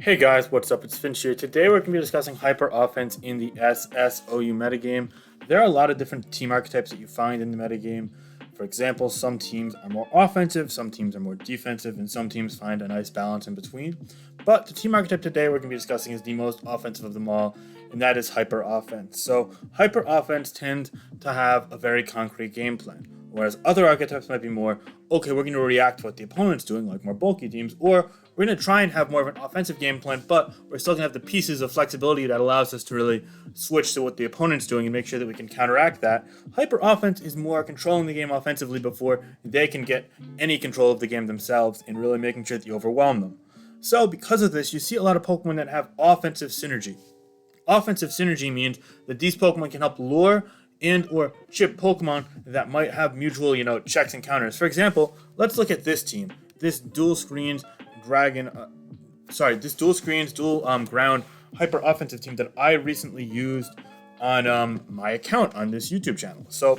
Hey guys, what's up? It's Finch here. Today we're going to be discussing hyper offense in the SSOU metagame. There are a lot of different team archetypes that you find in the metagame. For example, some teams are more offensive, some teams are more defensive, and some teams find a nice balance in between. But the team archetype today we're going to be discussing is the most offensive of them all, and that is hyper offense. So hyper offense tends to have a very concrete game plan. Whereas other archetypes might be more, okay, we're going to react to what the opponent's doing, like more bulky teams, or we're going to try and have more of an offensive game plan, but we're still going to have the pieces of flexibility that allows us to really switch to what the opponent's doing and make sure that we can counteract that. Hyper offense is more controlling the game offensively before they can get any control of the game themselves and really making sure that you overwhelm them. So because of this, you see a lot of Pokemon that have offensive synergy. Offensive synergy means that these Pokemon can help lure and or chip Pokemon that might have mutual, checks and counters. For example, let's look at this team. This dual screens ground hyper offensive team that I recently used on my account on this YouTube channel. So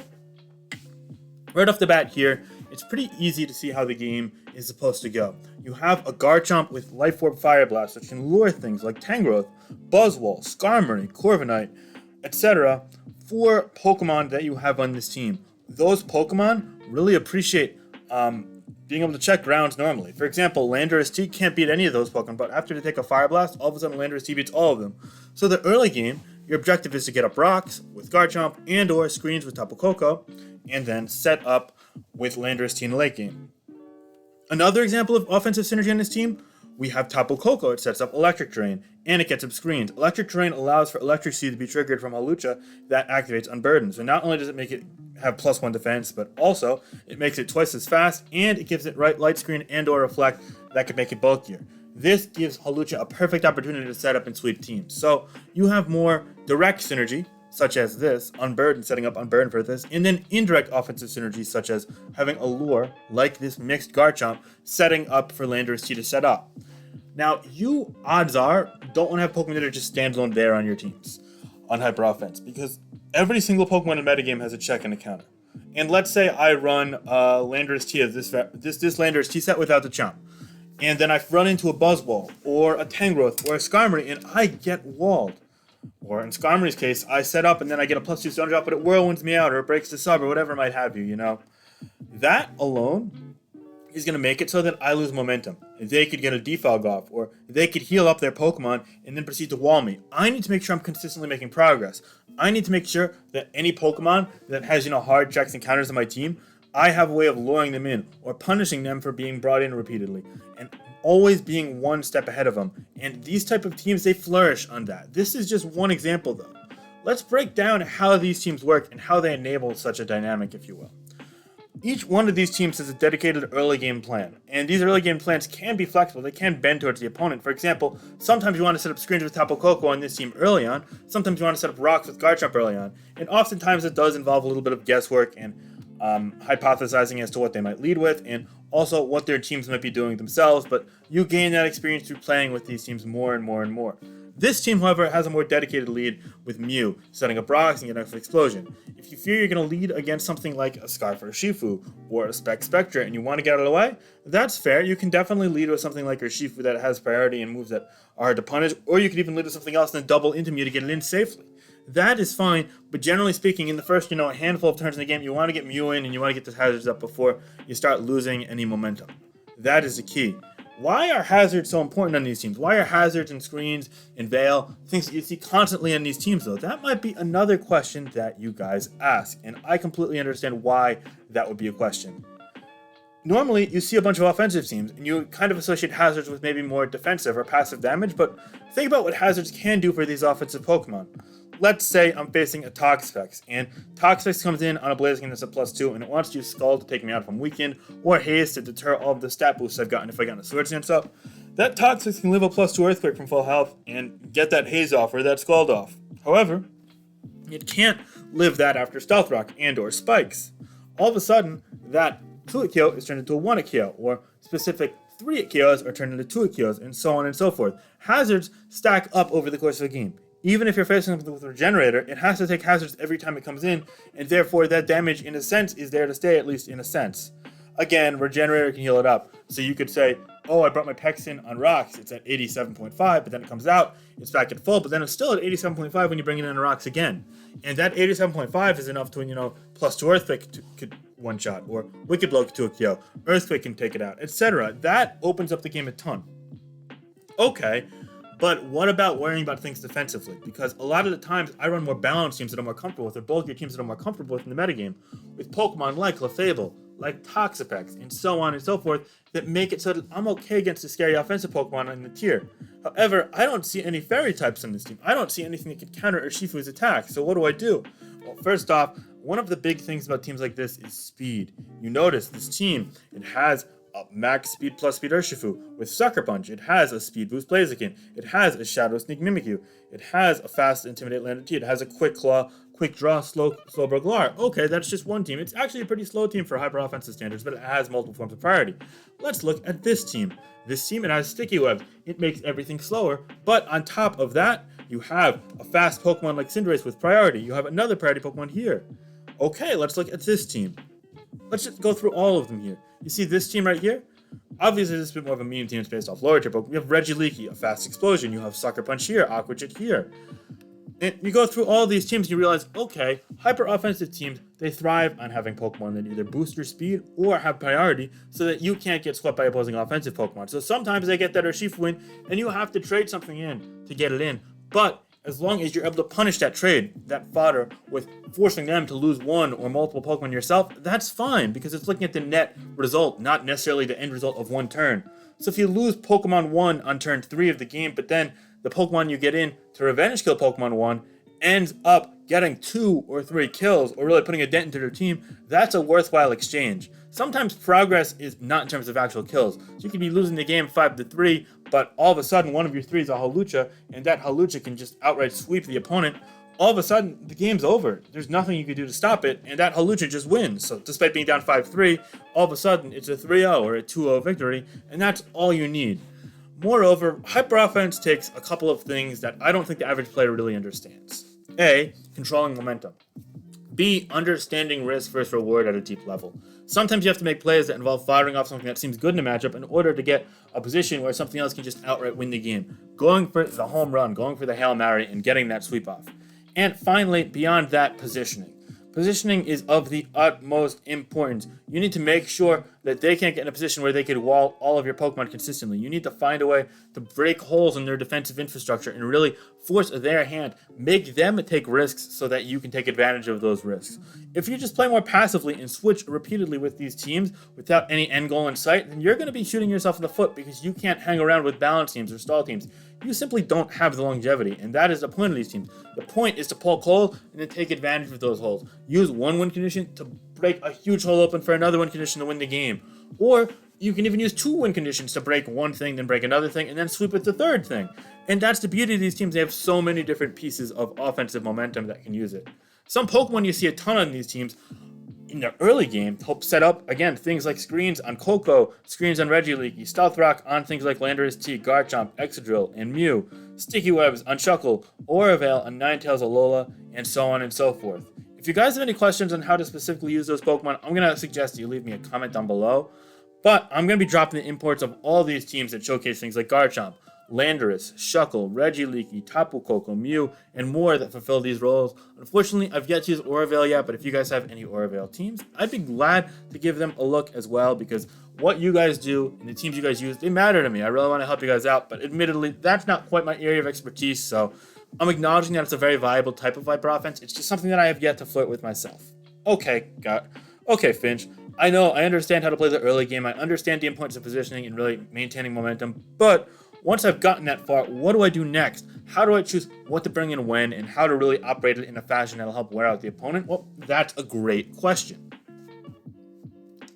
right off the bat here, it's pretty easy to see how the game is supposed to go. You have a Garchomp with Life Orb Fire Blast, which can lure things like Tangrowth, Buzzwole, Skarmory, Corviknight, etc. for Pokemon that you have on this team. Those Pokemon really appreciate being able to check grounds normally. For example, Landorus T can't beat any of those Pokemon, but after they take a Fire Blast, all of a sudden Landorus T beats all of them. So the early game, your objective is to get up rocks with Garchomp and or screens with Tapu Koko, and then set up with Landorus T in the late game. Another example of offensive synergy on this team, we have Tapu Koko. It sets up Electric Drain, and it gets up screens. Electric Drain allows for Electric Seed to be triggered from Hawlucha that activates Unburden. So not only does it make it have +1 defense, but also it makes it twice as fast, and it gives it Light Screen and or Reflect that could make it bulkier. This gives Hawlucha a perfect opportunity to set up and sweep teams. So you have more direct synergy, such as this, Unburden, setting up Unburden for this, and then indirect offensive synergy, such as having a lure, like this mixed Garchomp, setting up for Landorus T to set up. Now, you, odds are, don't want to have Pokemon that are just standalone there on your teams on hyper offense, because every single Pokemon in the metagame has a check and a counter. And let's say I run Landorus T as this Landorus T set without the Chomp, and then I run into a Buzzwole, or a Tangrowth, or a Skarmory, and I get walled. Or in Skarmory's case, I set up and then I get a +2 Stone Drop, but it whirlwinds me out, or it breaks the sub, or whatever might have you, That alone is going to make it so that I lose momentum. They could get a defog off, or they could heal up their Pokemon and then proceed to wall me. I need to make sure I'm consistently making progress. I need to make sure that any Pokemon that has, hard checks and counters on my team, I have a way of luring them in, or punishing them for being brought in repeatedly, and always being one step ahead of them. And these type of teams, they flourish on that. This is just one example, though. Let's break down how these teams work and how they enable such a dynamic, if you will. Each one of these teams has a dedicated early game plan, and these early game plans can be flexible. They can bend towards the opponent. For example, sometimes you want to set up screens with Tapu Koko on this team early on, sometimes you want to set up rocks with Garchomp early on, and oftentimes it does involve a little bit of guesswork and hypothesizing as to what they might lead with, and also what their teams might be doing themselves, but you gain that experience through playing with these teams more and more and more. This team, however, has a more dedicated lead with Mew, setting up rocks and getting up Explosion. If you fear you're going to lead against something like a Scarf Urshifu or a Spectra and you want to get out of the way, that's fair. You can definitely lead with something like Urshifu that has priority and moves that are hard to punish, or you could even lead with something else and then double into Mew to get it in safely. That is fine, but generally speaking, in the first, a handful of turns in the game, you want to get Mew in and you want to get the hazards up before you start losing any momentum. That is the key. Why are hazards so important on these teams? Why are hazards and screens and veil things that you see constantly on these teams, though? That might be another question that you guys ask, and I completely understand why that would be a question. Normally, you see a bunch of offensive teams, and you kind of associate hazards with maybe more defensive or passive damage, but think about what hazards can do for these offensive Pokemon. Let's say I'm facing a Toxapex, and Toxapex comes in on a Blaziken that's a +2, and it wants to use Scald to take me out if I'm weakened, or Haze to deter all of the stat boosts I've gotten if I got a Swords Dance up. That Toxapex can live a +2 Earthquake from full health and get that Haze off or that Scald off. However, it can't live that after Stealth Rock and or Spikes. All of a sudden, that 2-hit KO is turned into a 1-hit KO, or specific 3-hit KOs are turned into 2-hit KOs, and so on and so forth. Hazards stack up over the course of a game. Even if you're facing something with a Regenerator, it has to take hazards every time it comes in, and therefore that damage, in a sense, is there to stay, at least in a sense. Again, Regenerator can heal it up. So you could say, oh, I brought my Pex in on rocks. It's at 87.5, but then it comes out, it's back at full, but then it's still at 87.5 when you bring it in on rocks again. And that 87.5 is enough to, plus 2 Earthquake could one-shot, or Wicked Blow to a KO. Earthquake can take it out, etc. That opens up the game a ton. Okay, but what about worrying about things defensively? Because a lot of the times I run more balanced teams that I'm more comfortable with, or bulkier teams that I'm more comfortable with in the metagame, with Pokemon like Clefable, like Toxapex, and so on and so forth, that make it so that I'm okay against the scary offensive Pokemon in the tier. However, I don't see any Fairy types on this team. I don't see anything that could counter Urshifu's attack, so what do? Well, first off, one of the big things about teams like this is speed. You notice this team, it has a max speed plus speed Urshifu. With Sucker Punch, it has a speed boost Blaziken. It has a Shadow Sneak Mimikyu. It has a fast Intimidate Landed T. It has a Quick Claw, Quick Draw, Slowbro Galar. Okay, that's just one team. It's actually a pretty slow team for hyper offensive standards, but it has multiple forms of priority. Let's look at this team. This team, it has Sticky Webs. It makes everything slower, but on top of that, you have a fast Pokemon like Cinderace with priority. You have another priority Pokemon here. Okay, let's look at this team. Let's just go through all of them here. You see this team right here? Obviously, this is a bit more of a medium team. It's based off lower tier Pokemon. You have Regieleki, a fast explosion. You have Sucker Punch here, Aqua Jet here. And you go through all these teams and you realize, okay, hyper offensive teams, they thrive on having Pokemon that either boost your speed or have priority so that you can't get swept by opposing offensive Pokemon. So sometimes they get that Urshifu win and you have to trade something in to get it in. But as long as you're able to punish that trade, that fodder, with forcing them to lose one or multiple Pokemon yourself, that's fine because it's looking at the net result, not necessarily the end result of one turn. So if you lose Pokemon 1 on turn 3 of the game, but then the Pokemon you get in to revenge kill Pokemon 1 ends up getting 2 or 3 kills or really putting a dent into their team, that's a worthwhile exchange. Sometimes progress is not in terms of actual kills. So you can be losing the game 5-3, but all of a sudden one of your 3 is a Hawlucha, and that Hawlucha can just outright sweep the opponent. All of a sudden, the game's over. There's nothing you can do to stop it, and that Hawlucha just wins. So despite being down 5-3, all of a sudden it's a 3-0 or a 2-0 victory, and that's all you need. Moreover, hyper offense takes a couple of things that I don't think the average player really understands. A, controlling momentum. B, understanding risk versus reward at a deep level. Sometimes you have to make plays that involve firing off something that seems good in a matchup in order to get a position where something else can just outright win the game. Going for the home run, going for the Hail Mary, and getting that sweep off. And finally, beyond that, positioning. Positioning is of the utmost importance. You need to make sure that they can't get in a position where they could wall all of your Pokemon consistently. You need to find a way to break holes in their defensive infrastructure and really force their hand, make them take risks so that you can take advantage of those risks. If you just play more passively and switch repeatedly with these teams without any end goal in sight, then you're going to be shooting yourself in the foot because you can't hang around with balance teams or stall teams. You simply don't have the longevity, and that is the point of these teams. The point is to poke holes and then take advantage of those holes. Use one win condition to break a huge hole open for another win condition to win the game. Or you can even use 2 win conditions to break one thing, then break another thing, and then sweep with the third thing. And that's the beauty of these teams. They have so many different pieces of offensive momentum that can use it. Some Pokemon you see a ton on these teams in the early game help set up, again, things like screens on Koko, screens on Regieleki, Stealth Rock on things like Landorus T, Garchomp, Excadrill, and Mew, Sticky Webs on Shuckle, Orovale on Ninetales, Alola, and so on and so forth. If you guys have any questions on how to specifically use those Pokemon, I'm going to suggest you leave me a comment down below. But I'm going to be dropping the imports of all these teams that showcase things like Garchomp, Landorus, Shuckle, Regieleki, Tapu Koko, Mew, and more that fulfill these roles. Unfortunately, I've yet to use Orovale yet, but if you guys have any Orovale teams, I'd be glad to give them a look as well, because what you guys do and the teams you guys use, they matter to me. I really want to help you guys out, but admittedly, that's not quite my area of expertise, so I'm acknowledging that it's a very viable type of Viper offense. It's just something that I have yet to flirt with myself. Okay, Finch. I know, I understand how to play the early game. I understand the importance of positioning and really maintaining momentum, but once I've gotten that far, what do I do next? How do I choose what to bring in when, and how to really operate it in a fashion that'll help wear out the opponent? Well, that's a great question.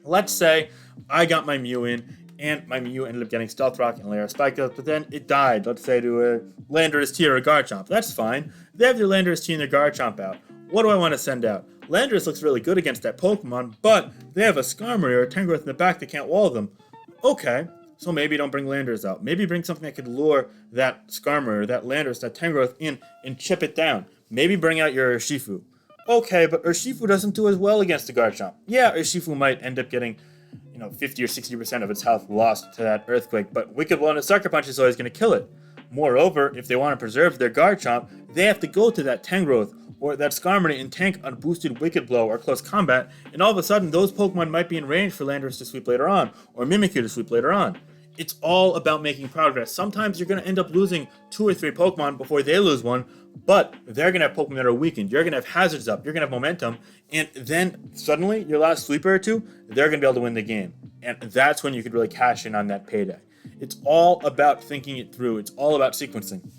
Let's say I got my Mew in, and my Mew ended up getting Stealth Rock and Lair Spike, but then it died, let's say, to a Landorus T or a Garchomp. That's fine. They have their Landorus T and their Garchomp out. What do I want to send out? Landorus looks really good against that Pokemon, but they have a Skarmory or a Tangrowth in the back that can't wall them. Okay. So maybe don't bring Landorus out. Maybe bring something that could lure that Skarmory or that Landorus, that Tangrowth in and chip it down. Maybe bring out your Urshifu. Okay, but Urshifu doesn't do as well against the Garchomp. Yeah, Urshifu might end up getting, 50 or 60% of its health lost to that Earthquake, but Wicked Blow and a Sucker Punch is always going to kill it. Moreover, if they want to preserve their Garchomp, they have to go to that Tangrowth or that Skarmory and tank on boosted Wicked Blow or close combat, and all of a sudden those Pokemon might be in range for Landorus to sweep later on, or Mimikyu to sweep later on. It's all about making progress. Sometimes you're going to end up losing 2 or 3 Pokemon before they lose one, but they're going to have Pokemon that are weakened. You're going to have hazards up, you're going to have momentum, and then suddenly, your last sweeper or 2, they're going to be able to win the game. And that's when you could really cash in on that payday. It's all about thinking it through. It's all about sequencing.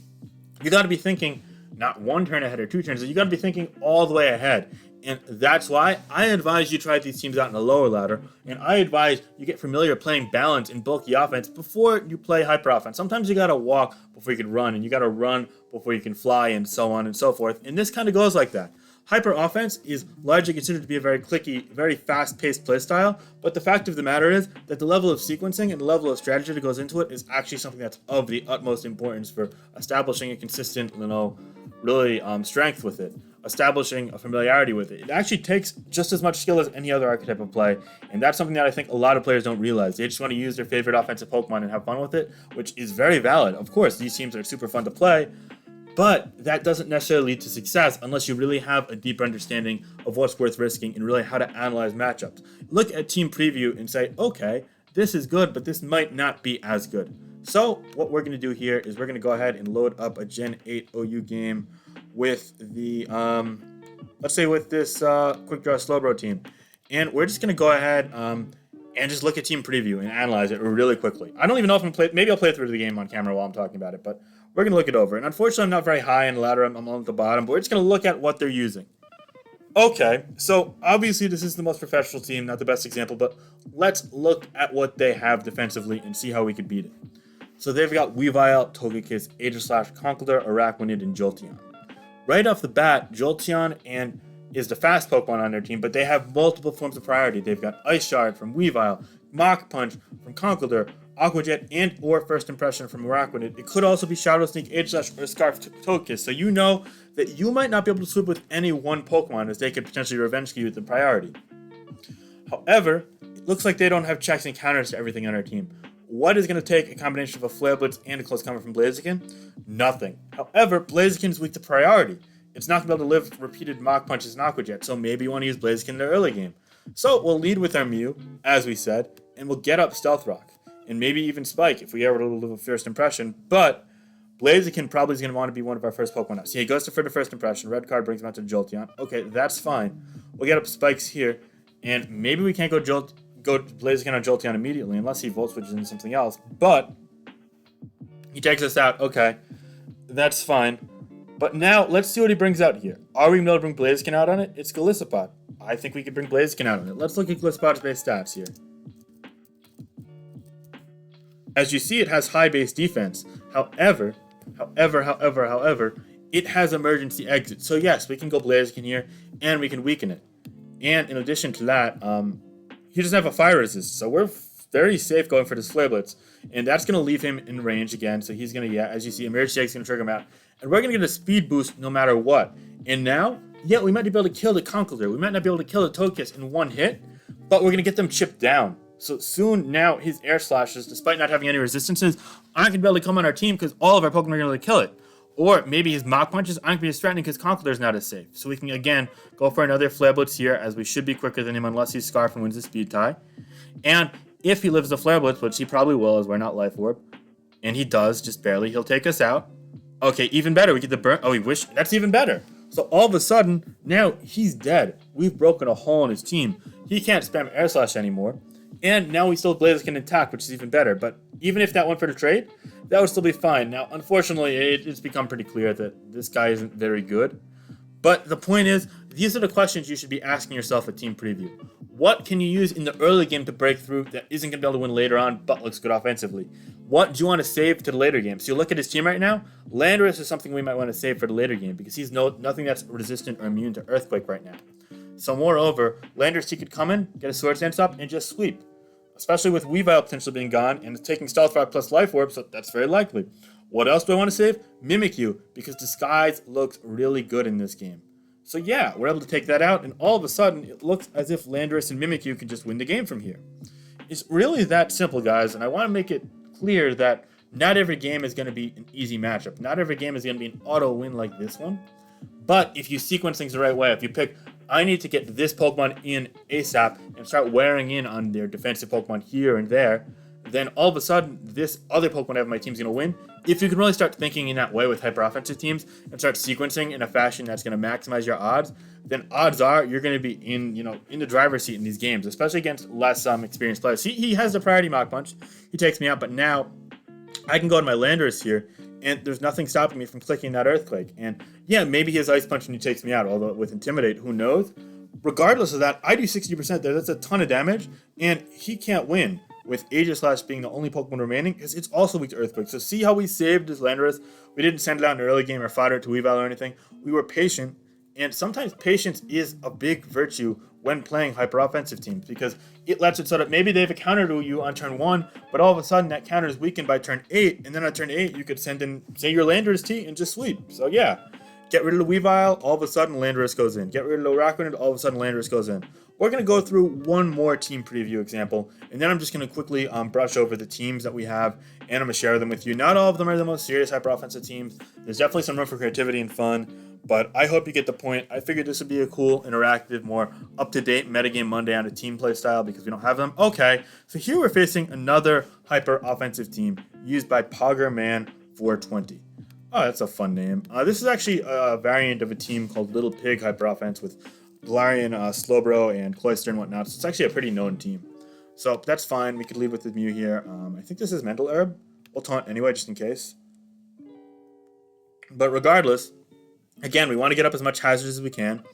You got to be thinking not 1 turn ahead or 2 turns. You got to be thinking all the way ahead. And that's why I advise you try these teams out in a lower ladder. And I advise you get familiar playing balance and bulky offense before you play hyper offense. Sometimes you got to walk before you can run, and you got to run before you can fly, and so on and so forth. And this kind of goes like that. Hyper offense is largely considered to be a very clicky, very fast-paced playstyle, but the fact of the matter is that the level of sequencing and the level of strategy that goes into it is actually something that's of the utmost importance for establishing a consistent, really strength with it, establishing a familiarity with it. It actually takes just as much skill as any other archetype of play, and that's something that I think a lot of players don't realize. They just want to use their favorite offensive Pokemon and have fun with it, which is very valid. Of course, these teams are super fun to play, but that doesn't necessarily lead to success unless you really have a deeper understanding of what's worth risking and really how to analyze matchups. Look at Team Preview and say, okay, this is good, but this might not be as good. So what we're going to do here is we're going to go ahead and load up a Gen 8 OU game with the, let's say with this Quick Draw Slowbro team. And we're just going to go ahead and just look at Team Preview and analyze it really quickly. I don't even know if I'm going to play, maybe I'll play through the game on camera while I'm talking about it, but we're going to look it over. And unfortunately, I'm not very high in the ladder. I'm on the bottom, but we're just going to look at what they're using. Okay, so obviously this is the most professional team, not the best example, but let's look at what they have defensively and see how we could beat it. So they've got Weavile, Togekiss, Aegislash, Conkeldurr, Araquanid, and Jolteon. Right off the bat, Jolteon is the fast Pokemon on their team, but they have multiple forms of priority. They've got Ice Shard from Weavile, Mach Punch from Conkeldurr, Aqua Jet, and or First Impression from Araquanid. It could also be Shadow Sneak, Aegislash, or Scarf Togekiss, so you know that you might not be able to sweep with any one Pokemon, as they could potentially revenge you with the priority. However, it looks like they don't have checks and counters to everything on our team. What is going to take a combination of a Flare Blitz and a Close Combat from Blaziken? Nothing. However, Blaziken is weak to priority. It's not going to be able to live repeated Mach Punches and Aqua Jet, so maybe you want to use Blaziken in the early game. So we'll lead with our Mew, as we said, and we'll get up Stealth Rock, and maybe even Spike if we ever live a First Impression, but Blaziken probably is going to want to be one of our first Pokemon up. So he goes for the First Impression, red card brings him out to Jolteon. Okay, that's fine. We'll get up Spikes here, and maybe we can't go Blaziken on Jolteon immediately unless he Volt Switches into something else, but he takes us out. Okay, that's fine. But now, let's see what he brings out here. Are we able to bring Blaziken out on it? It's Golisopod. I think we could bring Blaziken out on it. Let's look at Golisopod's base stats here. As you see, it has high base defense. However, it has emergency exit. So yes, we can go Blaziken here, and we can weaken it. And in addition to that, he doesn't have a fire resist, so we're very safe going for this Flare Blitz. And that's going to leave him in range again, so he's going to, as you see, emergency exit is going to trigger him out. And we're going to get a speed boost no matter what. And now, yeah, we might be able to kill the Conkeldurr. We might not be able to kill the Togekiss in one hit, but we're going to get them chipped down. So soon now, his Air Slashes, despite not having any resistances, aren't going to be able to come on our team because all of our Pokemon are going to be able to kill it. Or maybe his Mach Punches aren't going to be as threatening because Conkeldurr is not as safe. So we can, again, go for another Flare Blitz here, as we should be quicker than him unless he Scarf and wins the speed tie. And if he lives the Flare Blitz, which he probably will, as we're not Life Orb, and he does, just barely, he'll take us out. Okay, even better, we get the burn. Oh, that's even better. So all of a sudden, now he's dead. We've broken a hole in his team. He can't spam Air Slash anymore. And now we still have Blaziken attack, which is even better. But even if that went for the trade, that would still be fine. Now, unfortunately, it's become pretty clear that this guy isn't very good. But the point is, these are the questions you should be asking yourself at Team Preview. What can you use in the early game to break through that isn't going to be able to win later on, but looks good offensively? What do you want to save to the later game? So you look at his team right now, Landorus is something we might want to save for the later game because he's nothing that's resistant or immune to Earthquake right now. So moreover, Landorus, he could come in, get a Swords Dance up, and just sweep. Especially with Weavile potentially being gone, and it's taking Stealth Rock plus Life Orb, so that's very likely. What else do I want to save? Mimikyu, because Disguise looks really good in this game. So yeah, we're able to take that out, and all of a sudden, it looks as if Landorus and Mimikyu can just win the game from here. it's really that simple, guys. And I want to make it clear that not every game is going to be an easy matchup. Not every game is going to be an auto win like this one. But if you sequence things the right way, if you pick, I need to get this Pokemon in ASAP and start wearing in on their defensive Pokemon here and there, then all of a sudden, this other Pokemon I have on my team is going to win. If you can really start thinking in that way with hyper-offensive teams and start sequencing in a fashion that's going to maximize your odds, then odds are you're going to be in the driver's seat in these games, especially against less experienced players. He has the priority Mach Punch. He takes me out, but now I can go to my Landorus here, and there's nothing stopping me from clicking that Earthquake. And yeah, maybe he has Ice Punch and he takes me out, although with Intimidate, who knows? Regardless of that, I do 60% there. That's a ton of damage, and he can't win with Aegislash being the only Pokemon remaining, because it's also weak to Earthquake. So see how we saved his Landorus? We didn't send it out in the early game or fodder it to Weavile or anything. We were patient, and sometimes patience is a big virtue when playing hyper-offensive teams, because it lets it so that maybe they have a counter to you on turn 1, but all of a sudden that counter is weakened by turn 8, and then on turn 8 you could send in, say, your Landorus T and just sweep. So yeah, get rid of the Weavile, all of a sudden Landorus goes in. Get rid of the Rockrunned, all of a sudden Landorus goes in. We're going to go through one more team preview example, and then I'm just going to quickly brush over the teams that we have, and I'm going to share them with you. Not all of them are the most serious hyper-offensive teams. There's definitely some room for creativity and fun, but I hope you get the point. I figured this would be a cool, interactive, more up-to-date metagame Monday on a team play style because we don't have them. Okay, so here we're facing another hyper-offensive team used by Poggerman420. Oh, that's a fun name. This is actually a variant of a team called Little Pig Hyper Offense with Galarian, Slowbro, and Cloyster and whatnot. So it's actually a pretty known team. So that's fine. We could leave with the Mew here. I think this is Mental Herb. We'll taunt anyway, just in case. But regardless, again, we want to get up as much hazards as we can.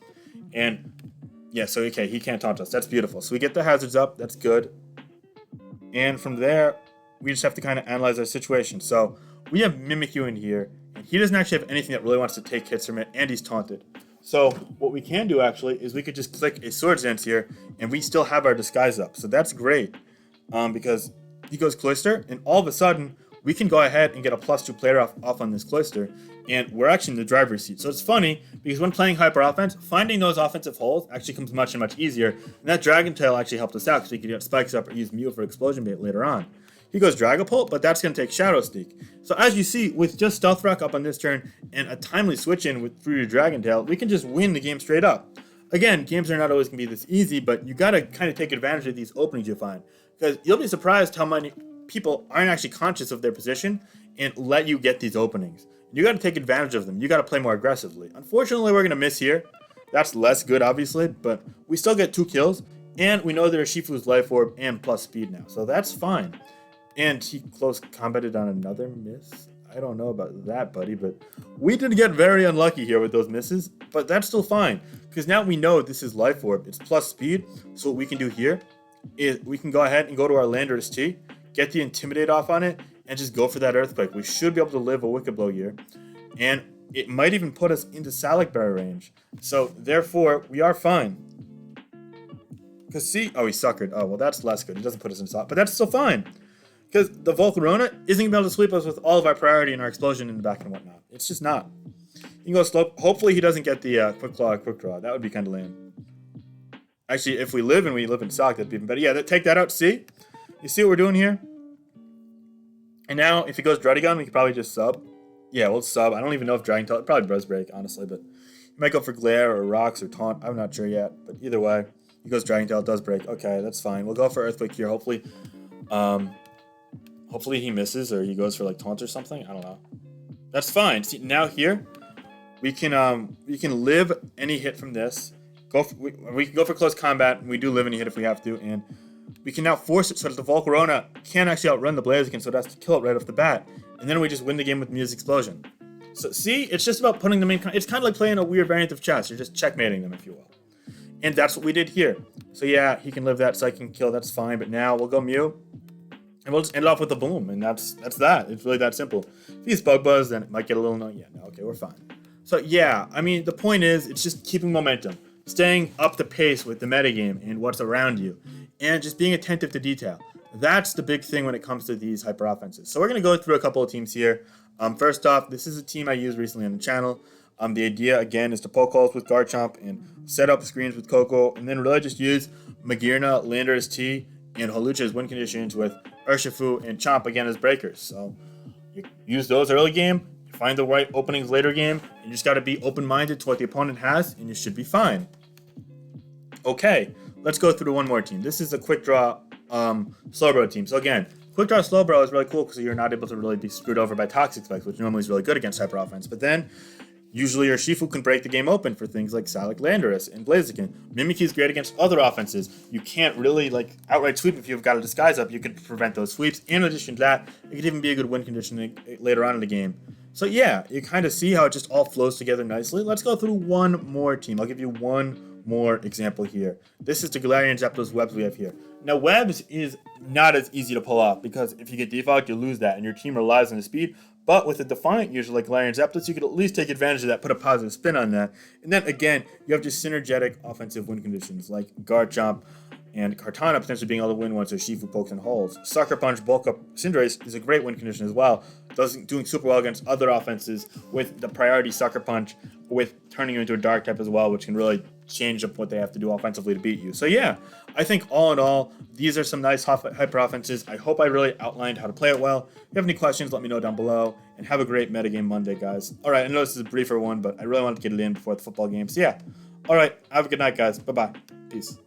And yeah, so okay, he can't taunt us. That's beautiful. So we get the hazards up. That's good. And from there, we just have to kind of analyze our situation. So we have Mimikyu in here. He doesn't actually have anything that really wants to take hits from it, and he's taunted. So what we can do actually is we could just click a Swords Dance here, and we still have our disguise up. So that's great, because he goes Cloyster, and all of a sudden we can go ahead and get a +2 player off on this Cloyster, and we're actually in the driver's seat. So it's funny because when playing hyper offense, finding those offensive holes actually comes much and much easier. And that Dragon Tail actually helped us out because we could get spikes up or use Mew for Explosion Bait later on. He goes Dragapult, but that's going to take Shadow Sneak. So as you see, with just Stealth Rock up on this turn and a timely switch in through your Dragon Tail, we can just win the game straight up. Again, games are not always going to be this easy, but you got to kind of take advantage of these openings you find. Because you'll be surprised how many people aren't actually conscious of their position and let you get these openings. You got to take advantage of them. You got to play more aggressively. Unfortunately, we're going to miss here. That's less good, obviously, but we still get 2 kills, and we know there's Shifu's Life Orb and plus speed now, so that's fine. And he close combated on another miss. I don't know about that, buddy, but we did get very unlucky here with those misses, but that's still fine, because now we know this is Life Orb. It's plus speed, so what we can do here is we can go ahead and go to our Landorus T, get the Intimidate off on it, and just go for that Earthquake. We should be able to live a Wicked Blow here, and it might even put us into Salic Berry range. So, therefore, we are fine. Because see, oh, he suckered. Oh, well, that's less good. It doesn't put us in Salic, but that's still fine. Because the Volcarona isn't going to be able to sweep us with all of our priority and our explosion in the back and whatnot. It's just not. You can go slow. Hopefully he doesn't get the Quick Claw, Quick Draw. That would be kind of lame. Actually, if we live in Salic, that'd be even better. Yeah, take that out. See? You see what we're doing here? And now, if he goes Druddigon, we could probably just sub. Yeah, we'll sub. I don't even know if Dragon Tail, probably Buzz Break, honestly, but you might go for Glare or Rocks or Taunt. I'm not sure yet, but either way, he goes Dragon Tail, does break. Okay, that's fine. We'll go for Earthquake here. Hopefully he misses or he goes for like Taunt or something. I don't know. That's fine. See, now here, we can live any hit from this. We can go for close combat, and we do live any hit if we have to, and we can now force it so that the Volcarona can't actually outrun the Blaziken, so it has to kill it right off the bat. And then we just win the game with Mew's Explosion. So see, it's just about putting them in. It's kind of like playing a weird variant of chess. You're just checkmating them, if you will. And that's what we did here. So yeah, he can live that Psychic kill. That's fine. But now we'll go Mew. And we'll just end it off with a boom. And that's that. It's really that simple. If he's Bug Buzz, then it might get a little annoying. Yeah, no, okay, we're fine. So yeah, I mean, the point is, it's just keeping momentum. Staying up the pace with the metagame and what's around you. And just being attentive to detail. That's the big thing when it comes to these hyper offenses. So we're going to go through a couple of teams here. First off, this is a team I used recently on the channel. The idea, again, is to poke holes with Garchomp and set up screens with Coco, and then really just use Magearna, Landorus T, and Holucha's win conditions with Urshifu and Chomp again as breakers. So you use those early game, you find the right openings later game, and you just got to be open-minded to what the opponent has, and you should be fine. Okay, let's go through one more team. This is a quick draw Slowbro team. So again, quick draw Slowbro is really cool because you're not able to really be screwed over by Toxic Spikes, which normally is really good against Hyper Offense. But then usually your Shifu can break the game open for things like Salic Landorus and Blaziken. Mimikyu is great against other offenses. You can't really outright sweep if you've got a disguise up. You could prevent those sweeps. In addition to that, it could even be a good win condition later on in the game. So yeah, you kind of see how it just all flows together nicely. Let's go through one more team. I'll give you one more example here. This is the Galarian Zapdos Webs we have here. Now Webs is not as easy to pull off because if you get defogged, you lose that and your team relies on the speed. But with a Defiant user like Galarian Zapdos, you could at least take advantage of that, put a positive spin on that. And then again, you have just synergetic offensive win conditions like Garchomp and Kartana potentially being able to win once their Shifu pokes and holds. Sucker Punch, Bulk Up, Cinderace is a great win condition as well. Doing super well against other offenses with the priority Sucker Punch, with turning you into a Dark type as well, which can really change up what they have to do offensively to beat you. So yeah, I think all in all, these are some nice hyper offenses. I hope I really outlined how to play it well. If you have any questions, let me know down below. And have a great metagame Monday, guys. All right, I know this is a briefer one, but I really wanted to get it in before the football game. So yeah, all right, have a good night, guys. Bye-bye. Peace.